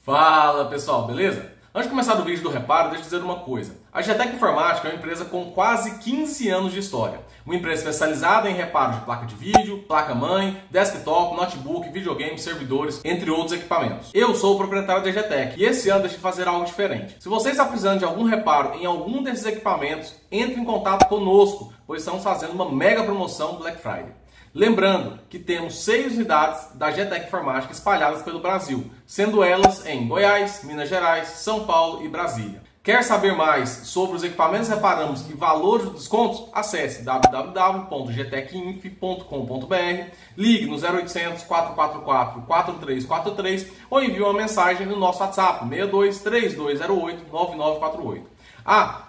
Fala pessoal, beleza? Antes de começar o vídeo do reparo, deixa eu dizer uma coisa. A GTEC Informática é uma empresa com quase 15 anos de história. Uma empresa especializada em reparo de placa de vídeo, placa-mãe, desktop, notebook, videogame, servidores, entre outros equipamentos. Eu sou o proprietário da GTEC e esse ano decidi fazer algo diferente. Se você está precisando de algum reparo em algum desses equipamentos, entre em contato conosco, pois estamos fazendo uma mega promoção Black Friday. Lembrando que temos 6 unidades da GTEC Informática espalhadas pelo Brasil, sendo elas em Goiás, Minas Gerais, São Paulo e Brasília. Quer saber mais sobre os equipamentos que reparamos e valores de descontos? Acesse www.gtecinf.com.br, ligue no 0800 444 4343 ou envie uma mensagem no nosso WhatsApp 62 3208 9948.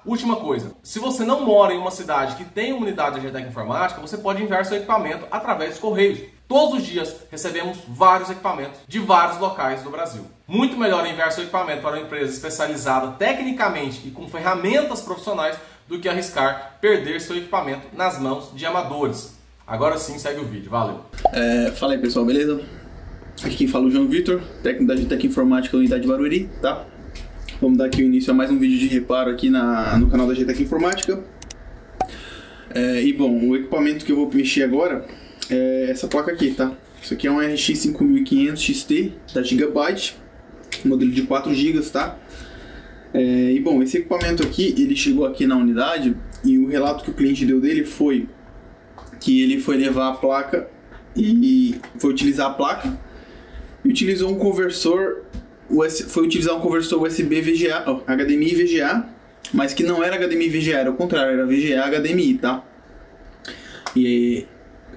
Última coisa, se você não mora em uma cidade que tem uma unidade da GTEC Informática, você pode enviar seu equipamento através dos correios. Todos os dias recebemos vários equipamentos de vários locais do Brasil. Muito melhor enviar seu equipamento para uma empresa especializada tecnicamente e com ferramentas profissionais do que arriscar perder seu equipamento nas mãos de amadores. Agora sim, segue o vídeo. Valeu! Fala aí pessoal, beleza? Aqui quem fala é o João Vitor, técnico da GTEC Informática da Unidade de Barueri, tá? Vamos dar aqui o início a mais um vídeo de reparo aqui no canal da GTEC Informática. Bom, o equipamento que eu vou mexer agora é essa placa aqui, tá? Isso aqui é um RX 5500 XT da Gigabyte, modelo de 4 GB, tá? Bom, esse equipamento aqui, ele chegou aqui na unidade e o relato que o cliente deu dele foi que ele foi levar a placa e foi utilizar a placa e utilizou um conversor. Foi utilizar um conversor USB VGA, HDMI VGA, mas que não era HDMI VGA, era o contrário, era VGA HDMI, tá? E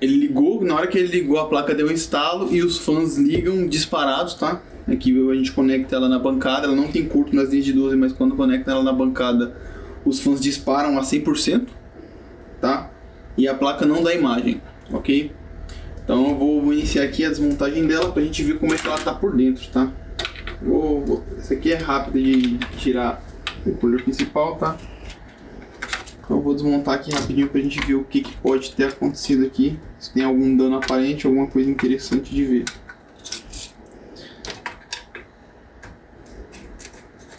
ele ligou, na hora que ele ligou a placa deu um estalo e os fãs ligam disparados, tá? Aqui a gente conecta ela na bancada, ela não tem curto nas linhas de 12, mas quando conecta ela na bancada os fãs disparam a 100%, tá? E a placa não dá imagem, ok? Então eu vou iniciar aqui a desmontagem dela pra gente ver como é que ela tá por dentro, tá? Esse aqui é rápido de tirar o cooler principal, tá? Então eu vou desmontar aqui rapidinho pra gente ver o que pode ter acontecido aqui. Se tem algum dano aparente, alguma coisa interessante de ver.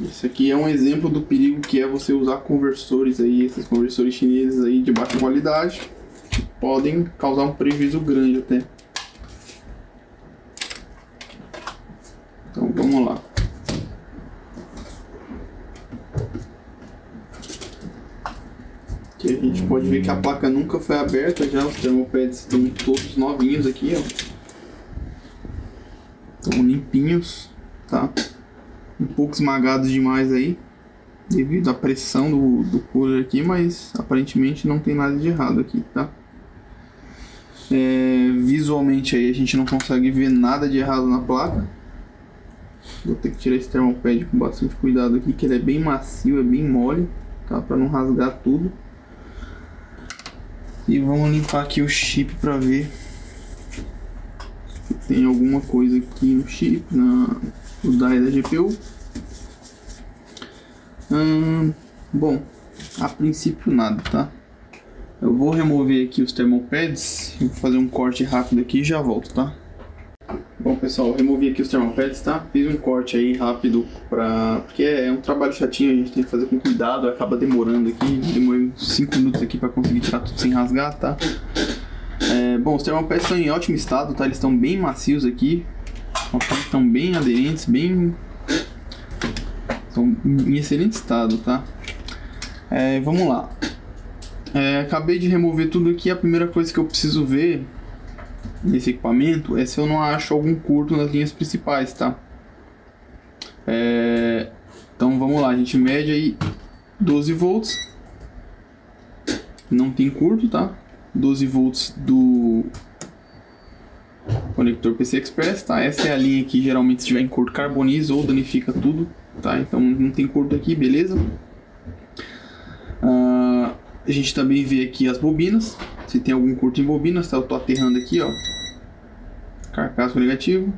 Esse aqui é um exemplo do perigo que é você usar conversores aí, esses conversores chineses aí de baixa qualidade, que podem causar um prejuízo grande até. Então vamos lá. Aqui a gente pode ver que a placa nunca foi aberta, já os termopads estão todos novinhos aqui, ó. Estão limpinhos, tá? Um pouco esmagados demais aí, devido à pressão do cooler aqui, mas aparentemente não tem nada de errado aqui, tá? Visualmente aí a gente não consegue ver nada de errado na placa. Vou ter que tirar esse termopad com bastante cuidado aqui, que ele é bem macio, é bem mole, tá? Para não rasgar tudo. E vamos limpar aqui o chip para ver se tem alguma coisa aqui no chip, no DAI da GPU. Bom, a princípio nada, tá? Eu vou remover aqui os termopads, vou fazer um corte rápido aqui e já volto, tá? Bom pessoal, eu removi aqui os termopads, tá? Fiz um corte aí rápido porque é um trabalho chatinho, a gente tem que fazer com cuidado, acaba demorando aqui. Demorei uns 5 minutos aqui para conseguir tirar tudo sem rasgar, tá? Bom, os termopads estão em ótimo estado, tá? Eles estão bem macios aqui, estão bem aderentes, estão em excelente estado, tá? Vamos lá. Acabei de remover tudo aqui, a primeira coisa que eu preciso ver nesse equipamento é se eu não acho algum curto nas linhas principais, tá? Então vamos lá, a gente mede aí 12 volts, não tem curto, tá? 12 volts do conector PCI Express, tá? Essa é a linha que geralmente se tiver em curto carboniza ou danifica tudo, tá? Então não tem curto aqui, beleza? A gente também vê aqui as bobinas, se tem algum curto em bobinas, tá? Eu tô aterrando aqui, ó, carcaço negativo.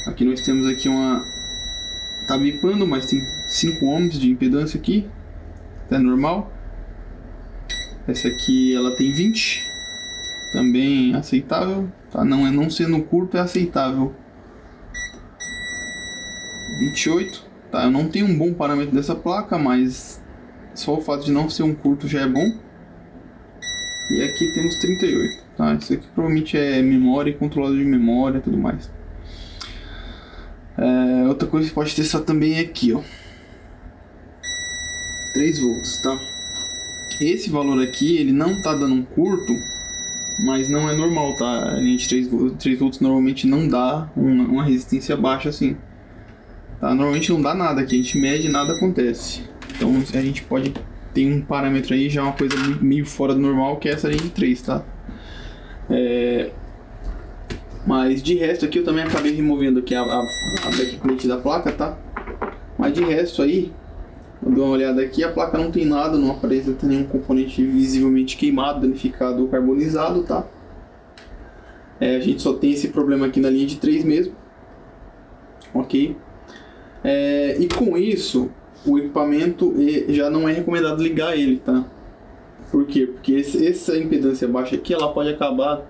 Aqui nós temos aqui tá bipando, mas tem 5 ohms de impedância aqui, é normal. Essa aqui ela tem 20, também aceitável, tá? Não sendo curto é aceitável. 28. Tá, eu não tenho um bom parâmetro dessa placa, mas só o fato de não ser um curto já é bom. E aqui temos 38. Tá, isso aqui provavelmente é memória, controlador de memória e tudo mais. Outra coisa que pode testar também é aqui, ó. 3 volts, tá? Esse valor aqui, ele não tá dando um curto, mas não é normal, tá? A linha de 3 volts normalmente não dá uma resistência baixa assim. Tá? Normalmente não dá nada aqui, a gente mede e nada acontece. Então a gente pode ter um parâmetro aí, já uma coisa meio fora do normal, que é essa linha de 3, tá? Mas de resto aqui eu também acabei removendo aqui a backplate da placa, tá? Mas de resto aí, eu dou uma olhada aqui, a placa não tem nada, não aparece nenhum componente visivelmente queimado, danificado ou carbonizado, tá? A gente só tem esse problema aqui na linha de 3 mesmo. Ok? E com isso, o equipamento já não é recomendado ligar ele, tá? Por quê? Porque essa impedância baixa aqui, ela pode acabar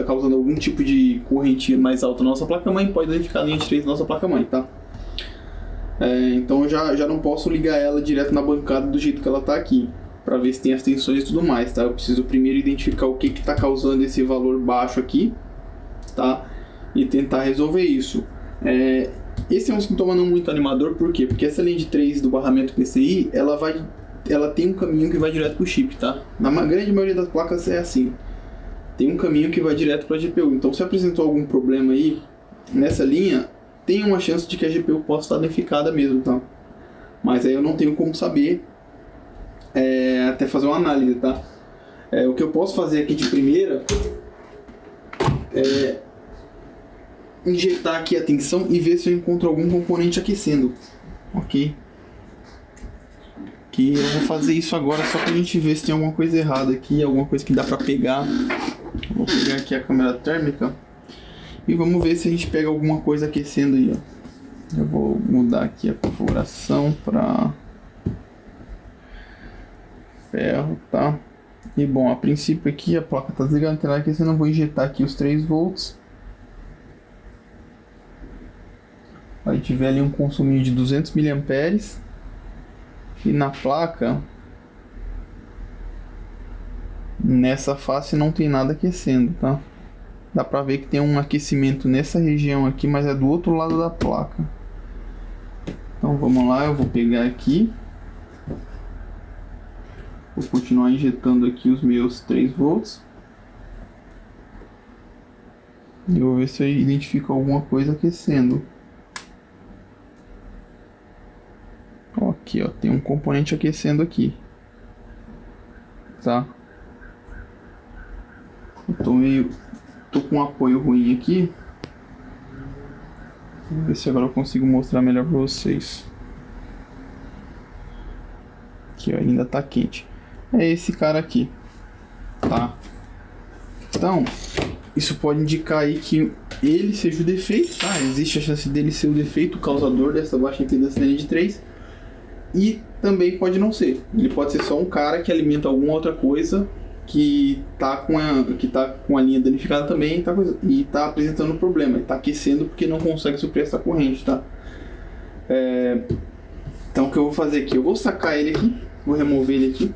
causando algum tipo de corrente mais alta na nossa placa-mãe, pode danificar a linha de 3 da nossa placa-mãe, tá? Então eu já não posso ligar ela direto na bancada do jeito que ela tá aqui, para ver se tem as tensões e tudo mais, tá? Eu preciso primeiro identificar o que está causando esse valor baixo aqui, tá? E tentar resolver isso. Esse é um sintoma não muito animador, por quê? Porque essa linha de 3 do barramento PCI, ela tem um caminho que vai direto pro chip, tá? Na grande maioria das placas é assim. Tem um caminho que vai direto para a GPU. Então se apresentou algum problema aí nessa linha, tem uma chance de que a GPU possa estar danificada mesmo, tá? Mas aí eu não tenho como saber até fazer uma análise, tá? O que eu posso fazer aqui de primeira é injetar aqui a tensão e ver se eu encontro algum componente aquecendo, ok? Que eu vou fazer isso agora só pra gente ver se tem alguma coisa errada aqui, alguma coisa que dá pra pegar. Vou pegar aqui a câmera térmica e vamos ver se a gente pega alguma coisa aquecendo aí, ó. Eu vou mudar aqui a configuração para ferro, tá? E bom, a princípio aqui a placa tá desligada, não tem nada aquecendo, eu vou injetar aqui os 3 volts. A gente vê ali um consuminho de 200 mA e na placa, nessa face não tem nada aquecendo, tá? Dá pra ver que tem um aquecimento nessa região aqui, mas é do outro lado da placa. Então vamos lá, eu vou pegar aqui, vou continuar injetando aqui os meus 3 volts e vou ver se eu identifico alguma coisa aquecendo. Aqui, ó, tem um componente aquecendo aqui, tá? Eu tô com um apoio ruim aqui. Vamos ver se agora eu consigo mostrar melhor para vocês. Aqui, ó, ainda tá quente. É esse cara aqui, tá? Então, isso pode indicar aí que ele seja o defeito, tá? Existe a chance dele ser o defeito causador dessa baixa impedância da linha de 3. E também pode não ser. Ele pode ser só um cara que alimenta alguma outra coisa que tá com a linha danificada também e tá apresentando um problema. Ele tá aquecendo porque não consegue suprir essa corrente, tá? Então o que eu vou fazer aqui? Eu vou sacar ele aqui, vou remover ele aqui.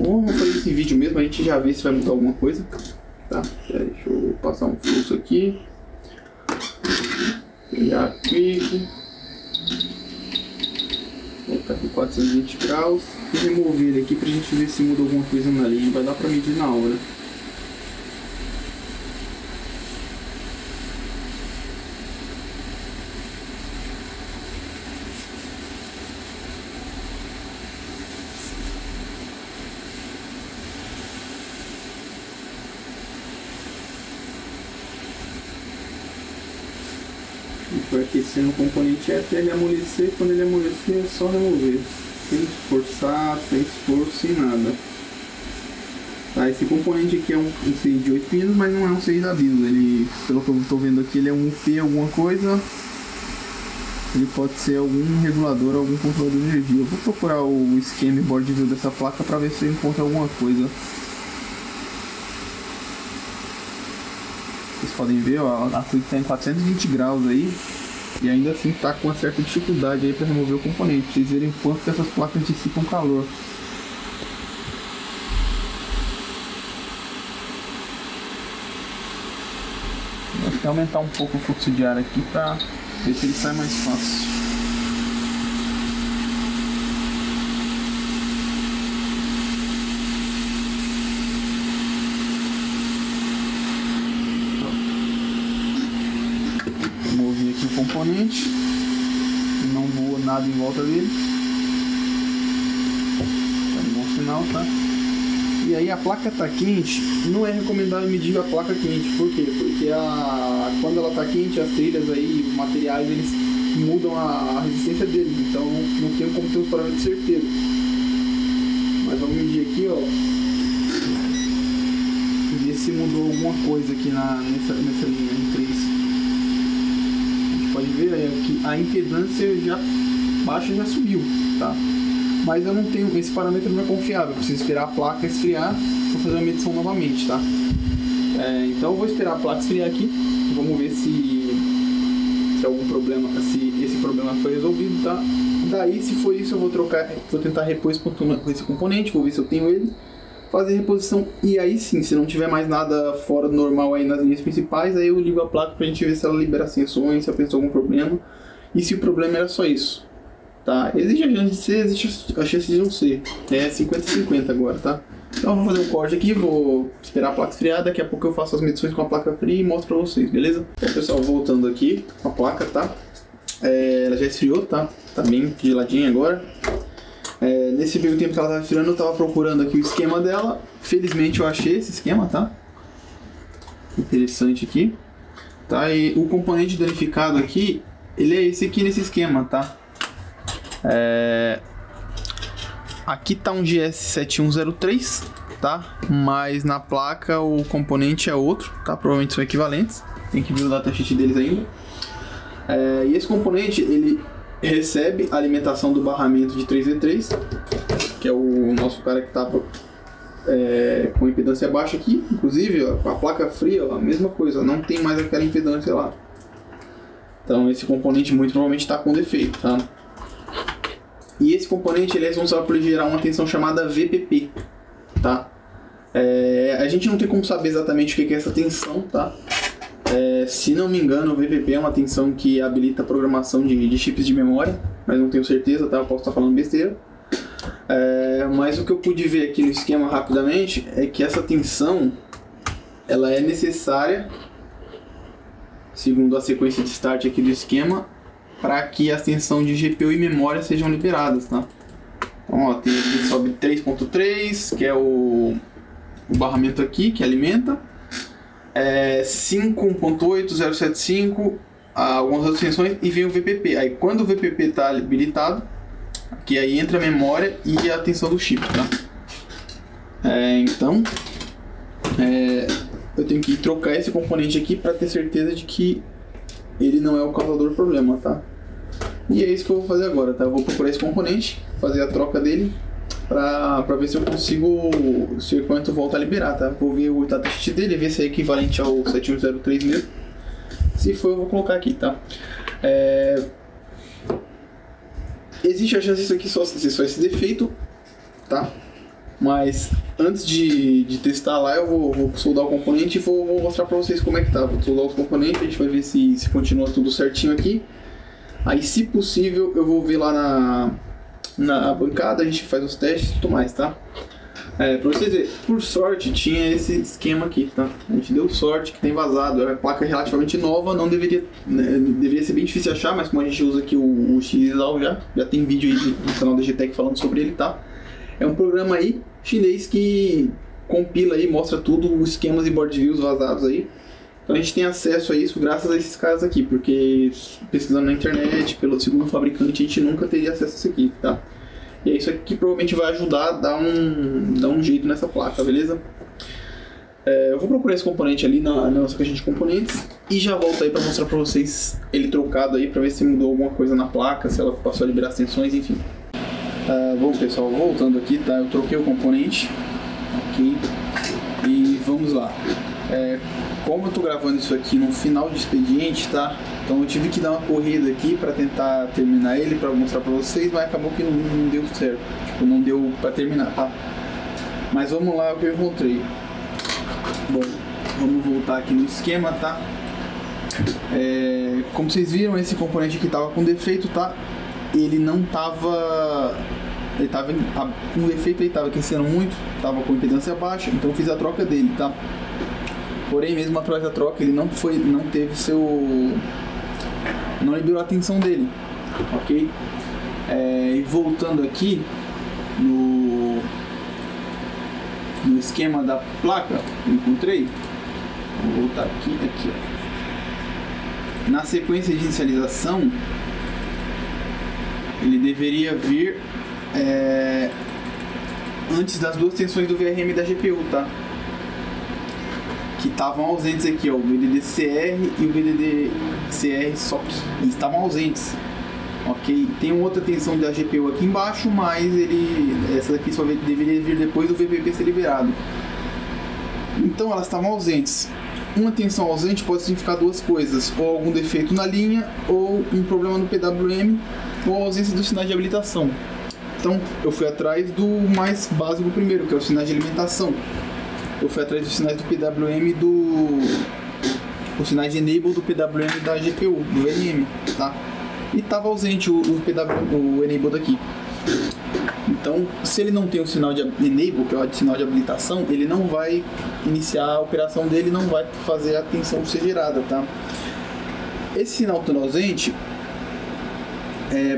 Vamos fazer esse vídeo mesmo, a gente já vê se vai mudar alguma coisa. Tá, deixa eu passar um fluxo aqui. Pegar aqui. Colocar aqui 420 graus e remover ele aqui pra gente ver se muda alguma coisa na linha. Vai dar pra medir na hora. Vai aquecendo o componente até ele amolecer. Quando ele amolecer é só remover, sem esforçar, sem esforço, sem nada. Tá, esse componente aqui é um CI de 8 pinos, mas não é um CI da BIOS. Ele, pelo que eu estou vendo aqui, ele é um UP alguma coisa. Ele pode ser algum regulador, algum controlador de energia. Eu vou procurar o esquema e board view dessa placa para ver se eu encontro alguma coisa. Vocês podem ver, ó, a quick está em 420 graus aí. E ainda assim tá com uma certa dificuldade aí para remover o componente, pra vocês verem quanto que essas placas dissipam calor. Vou até aumentar um pouco o fluxo de ar aqui para ver se ele sai mais fácil. Removi aqui o componente, não voa nada em volta dele. Tá um bom sinal, tá? E aí a placa tá quente, não é recomendável medir a placa quente. Por quê? Porque quando ela tá quente, as trilhas aí, os materiais, eles mudam a resistência deles. Então não tem como ter os parâmetros de certeza. Mas vamos medir aqui, ó. Ver se mudou alguma coisa aqui nessa linha M3. A gente pode ver aí que a impedância baixa já subiu, tá? Mas eu não tenho, esse parâmetro não é confiável, eu preciso esperar a placa esfriar para fazer uma medição novamente, tá? Então eu vou esperar a placa esfriar aqui, vamos ver se algum problema, se esse problema foi resolvido, tá? Daí, se for isso, eu vou tentar repor esse componente, vou ver se eu tenho ele, fazer a reposição, e aí sim, se não tiver mais nada fora do normal aí nas linhas principais, aí eu ligo a placa pra gente ver se ela libera sensões, se apresentou algum problema, e se o problema era só isso. Tá, existe a chance de ser, existe a chance de não ser. É 50-50 agora, tá? Então eu vou fazer um corte aqui, vou esperar a placa esfriar, daqui a pouco eu faço as medições com a placa fria e mostro pra vocês, beleza? Então pessoal, voltando aqui com a placa, tá? Ela já esfriou, tá? Tá bem geladinha agora. Nesse meio tempo que ela tava esfriando, eu tava procurando aqui o esquema dela. Felizmente eu achei esse esquema, tá? Interessante aqui. Tá? E o componente danificado aqui, ele é esse aqui nesse esquema, tá? Aqui tá um GS7103, tá? Mas na placa o componente é outro, tá? Provavelmente são equivalentes. Tem que ver o datasheet deles ainda. E esse componente, ele recebe a alimentação do barramento de 3V3, que é o nosso cara que tá com impedância baixa aqui. Inclusive, ó, a placa fria, ó, a mesma coisa, não tem mais aquela impedância lá. Então esse componente muito provavelmente está com defeito, tá? E esse componente ele é responsável por gerar uma tensão chamada VPP, tá? A gente não tem como saber exatamente o que é essa tensão, tá? Se não me engano, o VPP é uma tensão que habilita a programação de chips de memória, mas não tenho certeza, tá? Eu posso estar falando besteira. Mas o que eu pude ver aqui no esquema rapidamente é que essa tensão ela é necessária, segundo a sequência de start aqui do esquema, para que a tensão de GPU e memória sejam liberadas, tá? Então, ó, tem aqui sobe 3.3, que é o barramento aqui, que alimenta. 5.8, 0.75, algumas outras tensões, e vem o VPP. Aí, quando o VPP está habilitado, aqui aí entra a memória e a tensão do chip, tá? Então, eu tenho que trocar esse componente aqui para ter certeza de que ele não é o causador do problema, tá? E é isso que eu vou fazer agora, tá? Eu vou procurar esse componente, fazer a troca dele pra ver se eu consigo, se o equipamento volta a liberar, tá? Vou ver o datasheet dele, ver se é equivalente ao 7103 mesmo. Se for, eu vou colocar aqui, tá? Existe a chance disso aqui ser só esse defeito, tá? Mas antes de testar lá, eu vou soldar o componente e vou mostrar pra vocês como é que tá. Vou soldar os componentes, a gente vai ver se continua tudo certinho aqui. Aí, se possível, eu vou ver lá na bancada, a gente faz os testes e tudo mais, tá? Pra vocês verem, por sorte, tinha esse esquema aqui, tá? A gente deu sorte que tem vazado. É uma placa relativamente nova, não deveria ser bem difícil de achar, mas como a gente usa aqui o XESAL já tem vídeo aí no canal da GTEC falando sobre ele, tá? É um programa aí chinês que compila aí, mostra tudo, os esquemas e board views vazados aí. Então a gente tem acesso a isso graças a esses caras aqui, porque pesquisando na internet, segundo o fabricante, a gente nunca teria acesso a isso aqui, tá? E é isso aqui que provavelmente vai ajudar a dar um jeito nessa placa, beleza? Eu vou procurar esse componente ali na nossa caixa de componentes e já volto aí para mostrar para vocês ele trocado aí, para ver se mudou alguma coisa na placa, se ela passou a liberar as tensões, enfim. Bom pessoal, voltando aqui, tá? Eu troquei o componente, ok? E vamos lá. como eu tô gravando isso aqui no final de expediente, tá? Então eu tive que dar uma corrida aqui pra tentar terminar ele, pra mostrar pra vocês, mas acabou que não deu certo. Tipo, não deu pra terminar, tá? Mas vamos lá, o que eu encontrei. Bom, vamos voltar aqui no esquema, tá? Como vocês viram, esse componente aqui tava com defeito, tá? Ele não tava... Ele tava com defeito, ele tava aquecendo muito, tava com impedância baixa, então eu fiz a troca dele, tá? Porém, mesmo após a troca, ele não teve seu... Não liberou a tensão dele, ok? E voltando aqui no esquema da placa, eu encontrei. Vou voltar aqui, ó. Na sequência de inicialização, ele deveria vir antes das duas tensões do VRM da GPU, tá? Que estavam ausentes aqui, ó, o VDD-CR e o VDD-CR SOC. Eles estavam ausentes, ok? Tem outra tensão da GPU aqui embaixo, mas essa daqui só deveria vir depois do VPP ser liberado. Então elas estavam ausentes. Uma tensão ausente pode significar duas coisas: ou algum defeito na linha, ou um problema no PWM, ou ausência dos sinais de habilitação. Então eu fui atrás do mais básico primeiro, que é o sinais de alimentação. Eu fui atrás dos sinais do PWM os sinais de enable do PWM da GPU, do VRM, tá? E estava ausente o enable daqui. Então, se ele não tem o sinal de enable, que é o sinal de habilitação, ele não vai iniciar a operação dele, não vai fazer a tensão ser gerada, tá? Esse sinal estando ausente,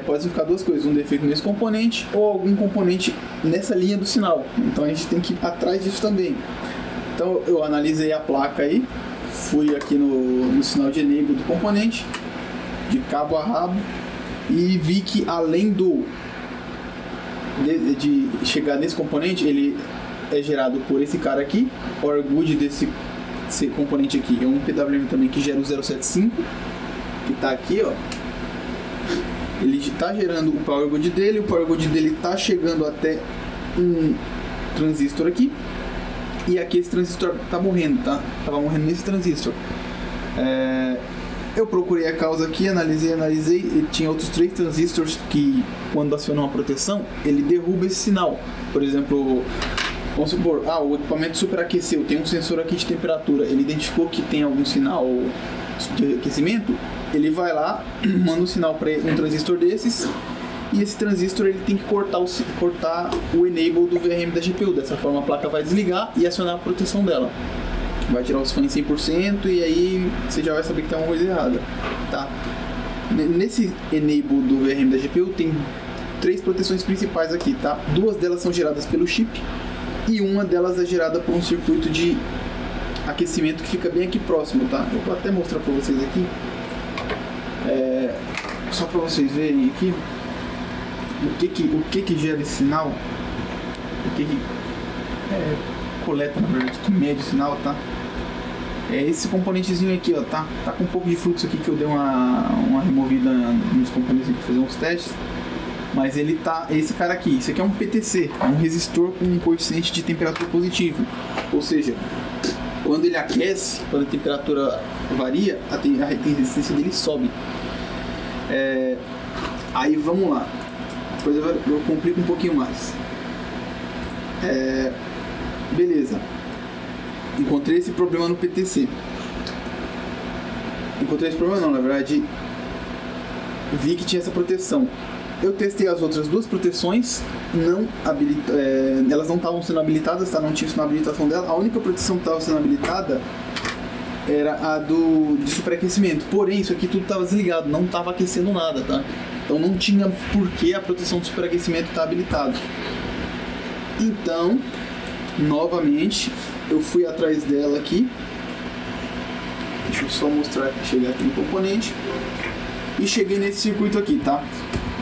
pode significar duas coisas: um defeito nesse componente ou algum componente nessa linha do sinal. Então a gente tem que ir atrás disso também. Então eu analisei a placa aí, fui aqui no sinal de enable do componente, de cabo a rabo, e vi que além de chegar nesse componente, ele é gerado por esse cara aqui. O power good desse componente aqui é um PWM também que gera o 075, que está aqui, ó. Ele está gerando o power good dele, o power good dele está chegando até um transistor aqui, e aqui esse transistor está morrendo, tá? Tava morrendo nesse transistor. Eu procurei a causa aqui, analisei, e tinha outros 3 transistores que, quando acionam a proteção, ele derruba esse sinal. Por exemplo, vamos supor, o equipamento superaqueceu, tem um sensor aqui de temperatura, ele identificou que tem algum sinal de aquecimento, ele vai lá, manda um sinal para um transistor desses, e esse transistor ele tem que cortar o enable do VRM da GPU. Dessa forma a placa vai desligar e acionar a proteção dela. Vai tirar os fãs 100% e aí você já vai saber que tem uma coisa errada, tá? Nesse enable do VRM da GPU tem 3 proteções principais aqui, tá? 2 delas são geradas pelo chip e uma delas é gerada por um circuito de aquecimento que fica bem aqui próximo, tá? Eu vou até mostrar para vocês aqui, só para vocês verem aqui o que gera esse sinal, o que coleta, na verdade, que mede o sinal, tá? É esse componentezinho aqui, ó, tá com um pouco de fluxo aqui, que eu dei uma removida nos componentes para fazer uns testes, mas ele tá, esse cara aqui, isso aqui é um PTC, é um resistor com um coeficiente de temperatura positivo, ou seja, quando ele aquece, quando a temperatura varia, a resistência dele sobe. Aí vamos lá, depois eu complico um pouquinho mais. Beleza, encontrei esse problema no PTC. Encontrei esse problema não, na verdade vi que tinha essa proteção. Eu testei as outras 2 proteções, elas não estavam sendo habilitadas, tá? Não tinha isso na habilitação dela. A única proteção que estava sendo habilitada era a de superaquecimento. Porém, isso aqui tudo estava desligado, não estava aquecendo nada, tá? Então não tinha por que a proteção de superaquecimento estar habilitada. Então, novamente, eu fui atrás dela aqui. Deixa eu só mostrar, chegar aqui no componente. E cheguei nesse circuito aqui, tá?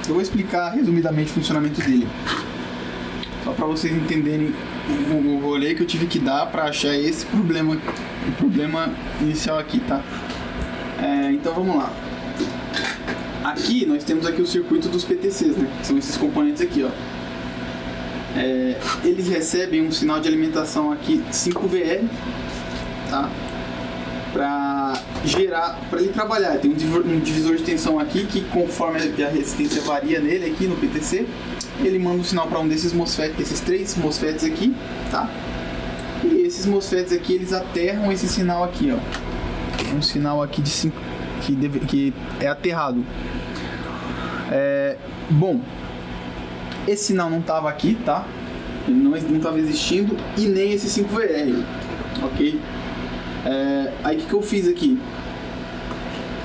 Eu vou explicar resumidamente o funcionamento dele, só para vocês entenderem o rolê que eu tive que dar para achar esse problema, o problema inicial aqui, tá? Então vamos lá. Aqui nós temos aqui o circuito dos PTCs, né? Que são esses componentes aqui, ó. Eles recebem um sinal de alimentação aqui 5VR, tá? para gerar, para ele trabalhar. Tem um divisor de tensão aqui que, conforme a resistência varia nele aqui no PTC, ele manda um sinal para um desses MOSFETs, esses 3 MOSFETs aqui, tá? E esses MOSFETs aqui, eles aterram esse sinal aqui, ó. Um sinal aqui de 5 que é aterrado. Bom, esse sinal não estava aqui, tá? Ele não estava existindo, e nem esse 5VR, ok? Aí o que eu fiz aqui?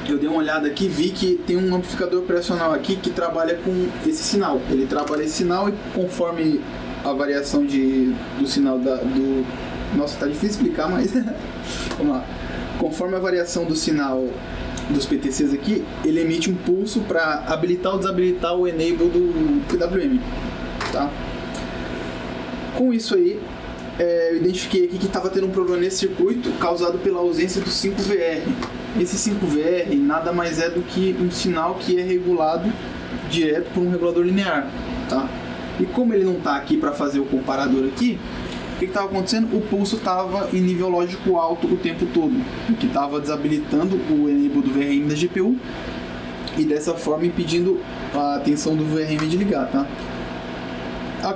Eu dei uma olhada aqui, vi que tem um amplificador operacional aqui que trabalha com esse sinal. Ele trabalha esse sinal e, conforme a variação do sinal do... Nossa, tá difícil explicar, mas vamos lá. Conforme a variação do sinal dos PTCs aqui, ele emite um pulso para habilitar ou desabilitar o enable do PWM, tá? Com isso aí, eu identifiquei aqui que estava tendo um problema nesse circuito causado pela ausência do 5VR. Esse 5VR nada mais é do que um sinal que é regulado direto por um regulador linear, tá? E como ele não está aqui para fazer o comparador aqui, o que estava acontecendo? O pulso estava em nível lógico alto o tempo todo, o que estava desabilitando o enable do VRM da GPU e dessa forma impedindo a tensão do VRM de ligar, tá? Eu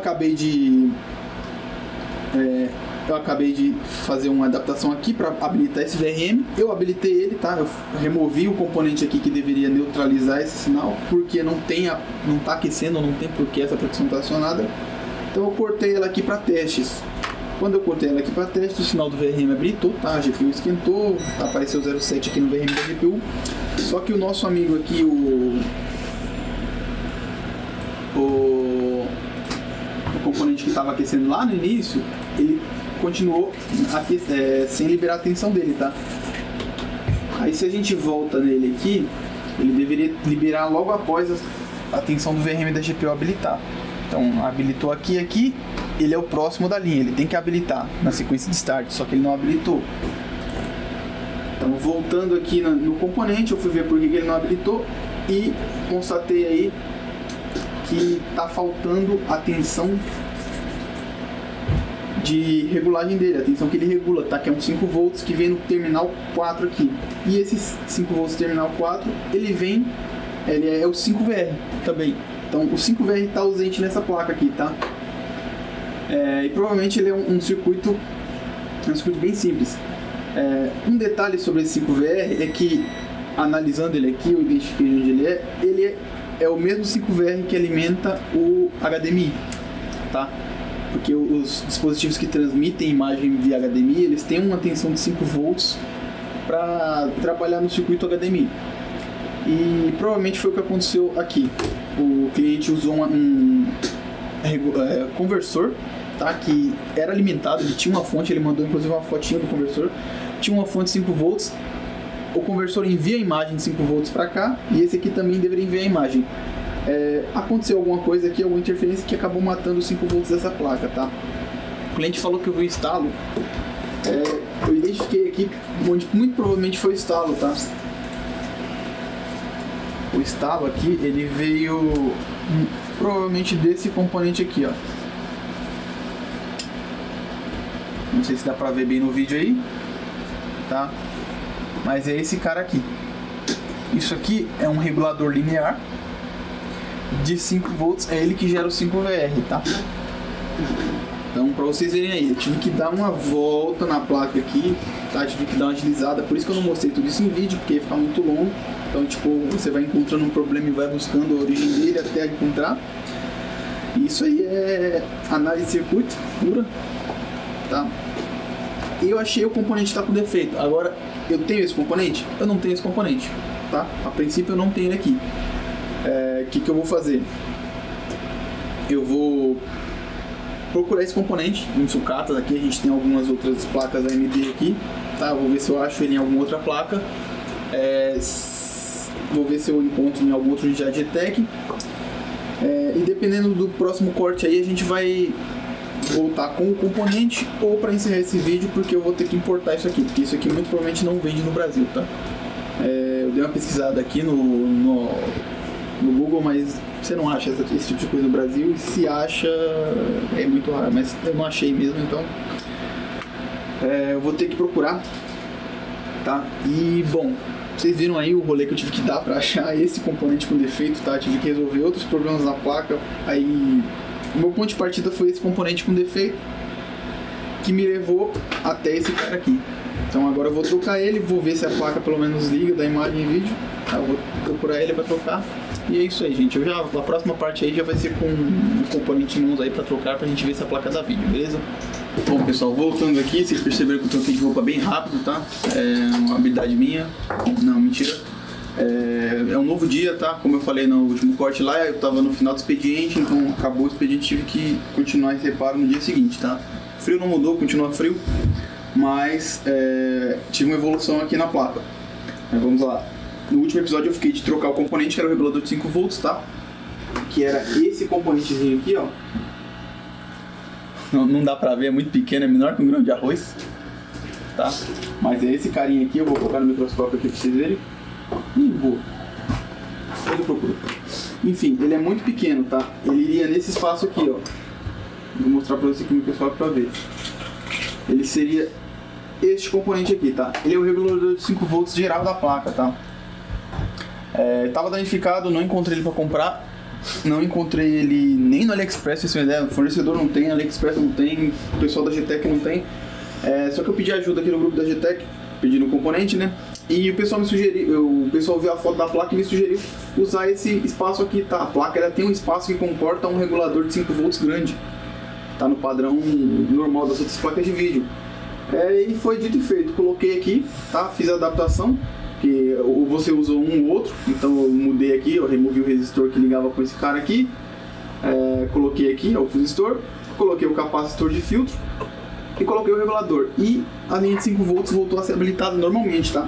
acabei de fazer uma adaptação aqui para habilitar esse VRM. Eu habilitei ele, tá? Eu removi o componente aqui que deveria neutralizar esse sinal, porque não está aquecendo, não tem por que essa proteção está acionada. Então eu cortei ela aqui para testes. Quando eu cortei ela aqui para testes, o sinal do VRM habilitou, tá? A GPU esquentou, apareceu 0,7 aqui no VRM da GPU. Só que o nosso amigo aqui, o componente que estava aquecendo lá no início, ele continuou sem liberar a tensão dele, tá? Aí se a gente volta nele aqui, ele deveria liberar logo após a tensão do VRM da GPU habilitar. Então habilitou aqui, ele é o próximo da linha, ele tem que habilitar na sequência de start, só que ele não habilitou. Então voltando aqui no componente, eu fui ver por que ele não habilitou e constatei aí que está faltando a tensão de regulagem dele, a tensão que ele regula, tá? Que é um 5 volts que vem no terminal 4 aqui. E esse 5 volts terminal 4, ele é o 5VR também. Então o 5VR está ausente nessa placa aqui, tá? E provavelmente ele é um circuito bem simples. Um detalhe sobre esse 5VR é que, analisando ele aqui, eu identifiquei onde ele é o mesmo 5VR que alimenta o HDMI, tá? Porque os dispositivos que transmitem imagem via HDMI, eles têm uma tensão de 5 volts para trabalhar no circuito HDMI. E provavelmente foi o que aconteceu aqui. O cliente usou um conversor, tá? Que era alimentado, ele tinha uma fonte, ele mandou inclusive uma fotinha do conversor, tinha uma fonte de 5 volts, o conversor envia a imagem de 5 volts para cá, e esse aqui também deveria enviar a imagem. Aconteceu alguma coisa aqui, alguma interferência que acabou matando os 5 volts dessa placa, tá? O cliente falou que eu vi o instalo, eu identifiquei aqui onde muito provavelmente foi o instalo, tá? O instalo aqui, ele veio provavelmente desse componente aqui, ó. Não sei se dá pra ver bem no vídeo aí, tá? Mas é esse cara aqui. Isso aqui é um regulador linear de 5 volts, é ele que gera o 5VR, tá? Então, pra vocês verem aí, eu tive que dar uma volta na placa aqui, tá? Tive que dar uma agilizada, por isso que eu não mostrei tudo isso em vídeo, porque ia ficar muito longo. Então, tipo, você vai encontrando um problema e vai buscando a origem dele até encontrar. E isso aí é análise de circuito pura, tá? E eu achei o componente tá com defeito. Agora, eu tenho esse componente? Eu não tenho esse componente, tá? A princípio eu não tenho ele aqui. O que eu vou fazer? Eu vou procurar esse componente em sucatas. Aqui a gente tem algumas outras placas AMD aqui, tá? Eu vou ver se eu acho ele em alguma outra placa. Vou ver se eu encontro em algum outro Jadtech. E dependendo do próximo corte aí, a gente vai voltar com o componente ou para encerrar esse vídeo, porque eu vou ter que importar isso aqui, porque isso aqui muito provavelmente não vende no Brasil, tá? Eu dei uma pesquisada aqui no Google, mas você não acha esse tipo de coisa no Brasil, e se acha é muito raro, mas eu não achei mesmo, então eu vou ter que procurar tá? E, bom, vocês viram aí o rolê que eu tive que dar pra achar esse componente com defeito, tá? Tive que resolver outros problemas na placa, aí o meu ponto de partida foi esse componente com defeito, que me levou até esse cara aqui. Então agora eu vou trocar ele, vou ver se a placa pelo menos liga da imagem e vídeo, tá? Eu vou procurar ele pra trocar. E é isso aí, gente. A próxima parte aí já vai ser com um componente em mãos aí pra trocar, pra gente ver se a placa dá vídeo, beleza? Bom, pessoal, voltando aqui, vocês perceberam que eu troquei de roupa bem rápido, tá? É uma habilidade minha. Não, mentira. É um novo dia, tá? Como eu falei no último corte lá, eu tava no final do expediente, então acabou o expediente, tive que continuar esse reparo no dia seguinte, tá? O frio não mudou, continua frio, mas tive uma evolução aqui na placa. Vamos lá. No último episódio eu fiquei de trocar o componente, que era o regulador de 5 volts, tá? Que era esse componentezinho aqui, ó. Não dá pra ver, é muito pequeno, é menor que um grão de arroz, tá? Mas é esse carinha aqui, eu vou colocar no microscópio aqui pra vocês verem. Boa. Ele procura. Enfim, ele é muito pequeno, tá? Ele iria nesse espaço aqui, ó. Vou mostrar pra vocês aqui no microscópio pra ver. Ele seria este componente aqui, tá? Ele é o regulador de 5 volts geral da placa, tá? Tava danificado, não encontrei ele pra comprar. Não encontrei ele nem no AliExpress, se você ideia. O fornecedor não tem, AliExpress não tem, o pessoal da GTEC não tem. Só que eu pedi ajuda aqui no grupo da GTEC, pedindo o componente, né? E o pessoal me sugeriu, o pessoal viu a foto da placa e me sugeriu usar esse espaço aqui, tá? A placa ela tem um espaço que comporta um regulador de 5 volts grande, tá? No padrão normal das outras placas de vídeo. E foi dito e feito, coloquei aqui, tá? Fiz a adaptação, que você usou um ou outro, então eu mudei aqui, eu removi o resistor que ligava com esse cara aqui, coloquei aqui o resistor, coloquei o capacitor de filtro e coloquei o regulador, e a linha de 5 volts voltou a ser habilitada normalmente, tá?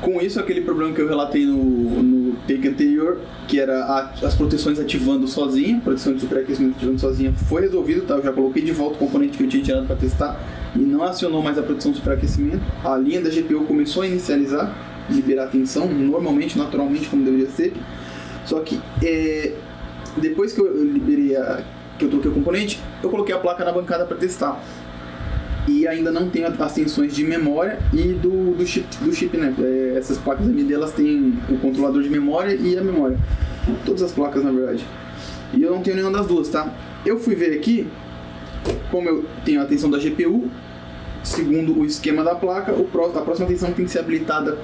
Com isso, aquele problema que eu relatei no take anterior, que era as proteções ativando sozinha, proteção de superaquecimento ativando sozinha, foi resolvido, tá? Eu já coloquei de volta o componente que eu tinha tirado para testar e não acionou mais a proteção de superaquecimento. A linha da GPU começou a inicializar, liberar tensão, normalmente, naturalmente, como deveria ser. Só que depois que eu liberei, que eu troquei o componente, eu coloquei a placa na bancada para testar. E ainda não tem as tensões de memória e do chip, né? Essas placas AMD, elas têm o controlador de memória e a memória. Todas as placas, na verdade. E eu não tenho nenhuma das duas, tá? Eu fui ver aqui, como eu tenho a tensão da GPU, segundo o esquema da placa, a próxima tensão tem que ser habilitada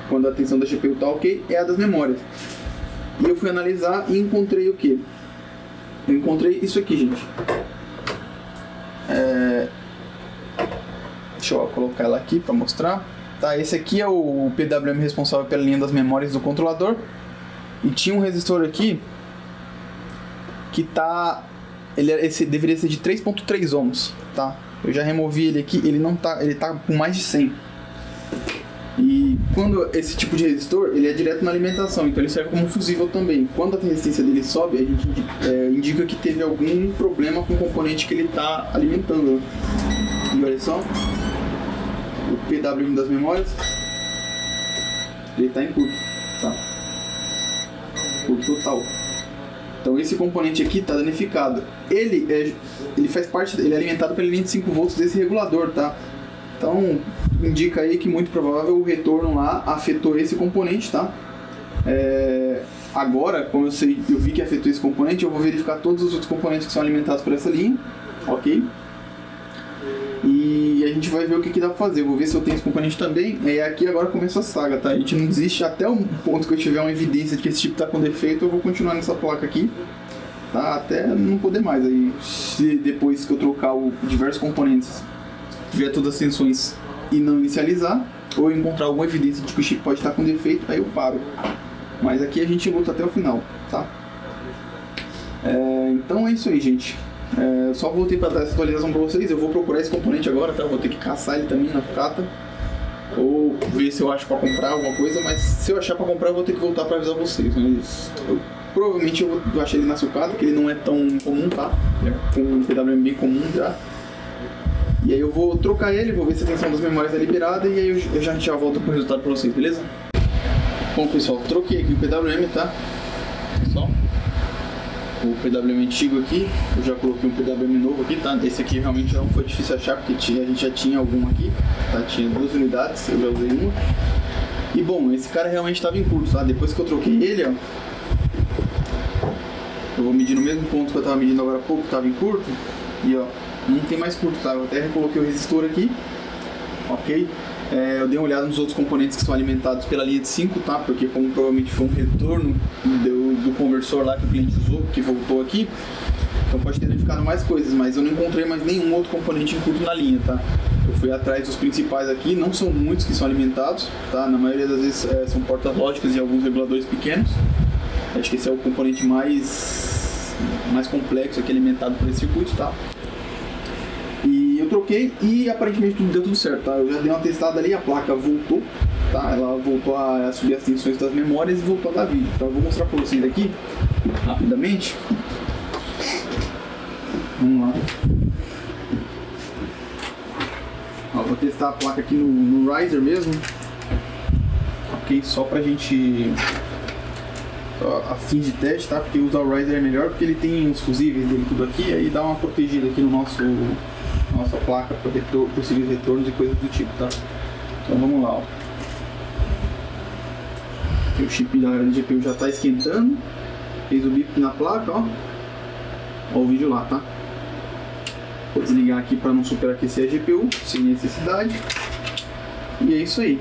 quando a tensão da GPU tá ok, é a das memórias. E eu fui analisar e encontrei o quê? Eu encontrei isso aqui, gente. Deixa eu colocar ela aqui para mostrar. Tá, esse aqui é o PWM responsável pela linha das memórias do controlador. E tinha um resistor aqui que tá... esse deveria ser de 3.3 ohms, tá? Eu já removi ele aqui, ele não tá, ele tá com mais de 100. E quando esse tipo de resistor, ele é direto na alimentação, então ele serve como fusível também. Quando a resistência dele sobe, a gente indica que teve algum problema com o componente que ele tá alimentando. E olha só, o PWM das memórias, ele tá em curto, tá? Curto total. Então esse componente aqui está danificado. Ele faz parte, ele é alimentado pela linha de 5 volts desse regulador, tá? Então indica aí que muito provável o retorno lá afetou esse componente, tá? Agora, como eu vi que afetou esse componente, eu vou verificar todos os outros componentes que são alimentados por essa linha, ok? E a gente vai ver o que dá pra fazer. Eu vou ver se eu tenho esse componente também. E aqui agora começa a saga, tá? A gente não desiste até o ponto que eu tiver uma evidência de que esse chip tá com defeito. Eu vou continuar nessa placa aqui, tá? Até não poder mais. Aí, se depois que eu trocar diversos componentes, tiver todas as tensões e não inicializar, ou eu encontrar alguma evidência de que o chip pode estar com defeito, aí eu paro. Mas aqui a gente luta até o final, tá? Então é isso aí, gente. Só voltei para dar essa atualização para vocês. Eu vou procurar esse componente agora, tá? Vou ter que caçar ele também na sucata, ou ver se eu acho para comprar alguma coisa. Mas se eu achar para comprar, eu vou ter que voltar para avisar vocês. Mas provavelmente eu vou achar ele na sucata, que ele não é tão comum, tá? Com um PWM bem comum já. E aí eu vou trocar ele, vou ver se a tensão das memórias é liberada, e aí eu já volto com o resultado para vocês, beleza? Bom, pessoal, troquei aqui o PWM, tá? Pessoal, o PWM antigo aqui, eu já coloquei um PWM novo aqui, tá? Esse aqui realmente não foi difícil achar, porque a gente já tinha algum aqui, tá? Tinha 2 unidades, eu já usei uma. E bom, esse cara realmente estava em curto, tá? Depois que eu troquei ele, ó, eu vou medir no mesmo ponto que eu estava medindo agora há pouco, estava em curto, e ó, não tem mais curto, tá? Eu até recoloquei o resistor aqui, ok? Eu dei uma olhada nos outros componentes que são alimentados pela linha de 5, tá? Porque como provavelmente foi um retorno do conversor lá que o cliente usou, que voltou aqui, então pode ter danificado mais coisas, mas eu não encontrei mais nenhum outro componente em curto na linha, tá? Eu fui atrás dos principais aqui, não são muitos que são alimentados, tá? Na maioria das vezes são portas lógicas e alguns reguladores pequenos. Acho que esse é o componente mais complexo aqui alimentado por esse circuito, tá? E eu troquei e aparentemente deu tudo certo, tá? Eu já dei uma testada ali, a placa voltou, tá? Ela voltou a subir as tensões das memórias e voltou a dar vídeo. Então eu vou mostrar pra vocês aqui, rapidamente. Vamos lá. Ó, vou testar a placa aqui no riser mesmo. Ok, só pra gente... a fim de teste, tá? Porque usar o riser é melhor porque ele tem os fusíveis dele tudo aqui, aí dá uma protegida aqui no nossa placa para possíveis retornos e coisas do tipo, tá? Então vamos lá, ó. Aqui o chip da GPU já está esquentando, fez o bip na placa, ó. Ó o vídeo lá, tá? Vou desligar aqui para não superaquecer a GPU, sem necessidade. E é isso aí.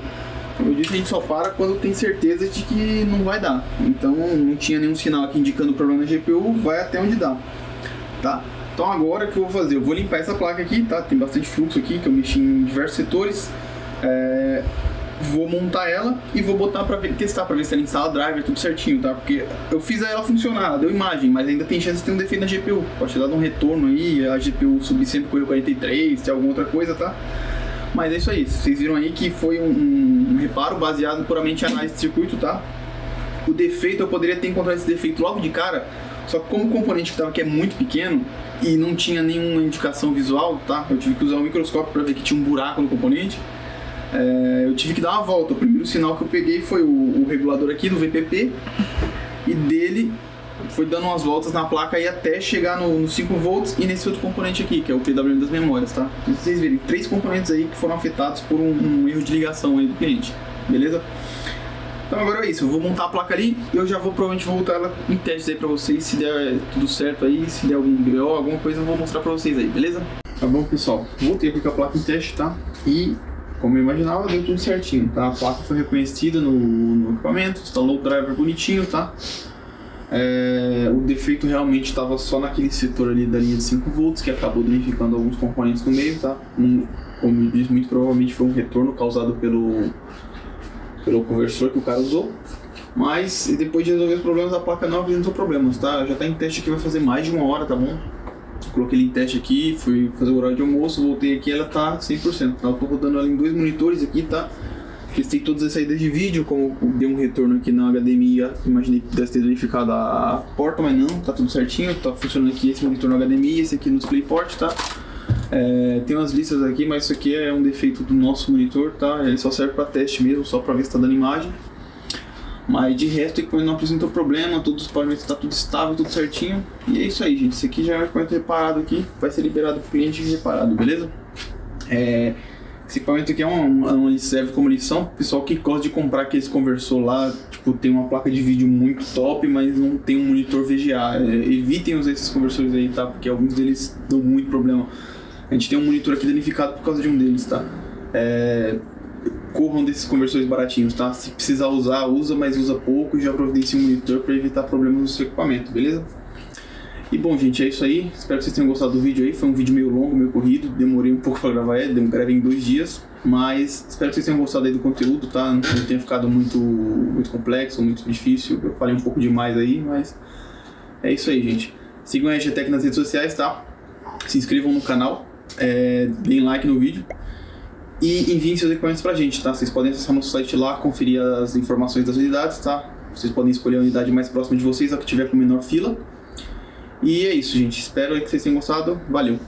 Como eu disse, a gente só para quando tem certeza de que não vai dar. Então não tinha nenhum sinal aqui indicando problema na GPU, vai até onde dá, tá? Então agora o que eu vou fazer? Eu vou limpar essa placa aqui, tá? Tem bastante fluxo aqui que eu mexi em diversos setores. Vou montar ela e vou botar pra testar, pra ver se ela instala driver, tudo certinho, tá? Porque eu fiz ela funcionar, ela deu imagem, mas ainda tem chance de ter um defeito na GPU. Pode ter dado um retorno aí, a GPU subir sempre correu 43, ter alguma outra coisa, tá? Mas é isso aí, vocês viram aí que foi um reparo baseado puramente em análise de circuito, tá? O defeito, eu poderia ter encontrado esse defeito logo de cara, só que como o componente que estava aqui é muito pequeno e não tinha nenhuma indicação visual, tá? Eu tive que usar um microscópio para ver que tinha um buraco no componente. Eu tive que dar uma volta. O primeiro sinal que eu peguei foi o regulador aqui do VPP e dele foi dando umas voltas na placa aí até chegar no 5 volts e nesse outro componente aqui, que é o PWM das memórias, tá? Então, vocês verem, 3 componentes aí que foram afetados por um erro de ligação aí do cliente, beleza? Então agora é isso, eu vou montar a placa ali e eu já vou provavelmente voltar ela em testes aí pra vocês, se der tudo certo aí, se der algum BO, alguma coisa eu vou mostrar pra vocês aí, beleza? Tá bom, pessoal, voltei aqui com a placa em teste, tá? E como eu imaginava, deu tudo certinho, tá? A placa foi reconhecida no equipamento, instalou o driver bonitinho, tá? O defeito realmente estava só naquele setor ali da linha de 5 volts, que acabou danificando alguns componentes no meio, tá? Como eu disse, muito provavelmente foi um retorno causado pelo conversor que o cara usou. Mas depois de resolver os problemas, a placa não apresentou problemas, tá? Já está em teste aqui, vai fazer mais de 1 hora, tá bom? Coloquei ele em teste aqui, fui fazer o horário de almoço, voltei aqui, ela tá 100%. Tá? Eu tô rodando ela em 2 monitores aqui, tá? Testei todas as saídas de vídeo, como deu um retorno aqui na HDMI, imaginei que deve ter danificado a porta, mas não, tá tudo certinho, tá funcionando aqui esse monitor no HDMI, esse aqui no DisplayPort, tá? Tem umas listas aqui, mas isso aqui é um defeito do nosso monitor, tá? Ele só serve para teste mesmo, só para ver se tá dando imagem. Mas de resto, o equipamento não apresentou problema, todos os parâmetros tá tudo estável, tudo certinho. E é isso aí, gente. Esse aqui já é o equipamento reparado aqui, vai ser liberado pro cliente reparado, beleza? Esse equipamento aqui ele serve como lição pro pessoal que gosta de comprar aqueles conversor lá, tipo, tem uma placa de vídeo muito top, mas não tem um monitor VGA. Evitem usar esses conversores aí, tá? Porque alguns deles dão muito problema. A gente tem um monitor aqui danificado por causa de um deles, tá? Corram desses conversores baratinhos, tá? Se precisar usar, usa, mas usa pouco e já providencie um monitor para evitar problemas no seu equipamento, beleza? E bom, gente, é isso aí. Espero que vocês tenham gostado do vídeo aí. Foi um vídeo meio longo, meio corrido. Demorei um pouco para gravar ele, gravei em 2 dias. Mas espero que vocês tenham gostado aí do conteúdo, tá? Não tenha ficado muito complexo, muito difícil. Eu falei um pouco demais aí, mas é isso aí, gente. Sigam a EGTEC nas redes sociais, tá? Se inscrevam no canal, deem like no vídeo. E enviem seus equipamentos pra gente, tá? Vocês podem acessar nosso site lá, conferir as informações das unidades, tá? Vocês podem escolher a unidade mais próxima de vocês, a que tiver com menor fila. E é isso, gente. Espero que vocês tenham gostado. Valeu!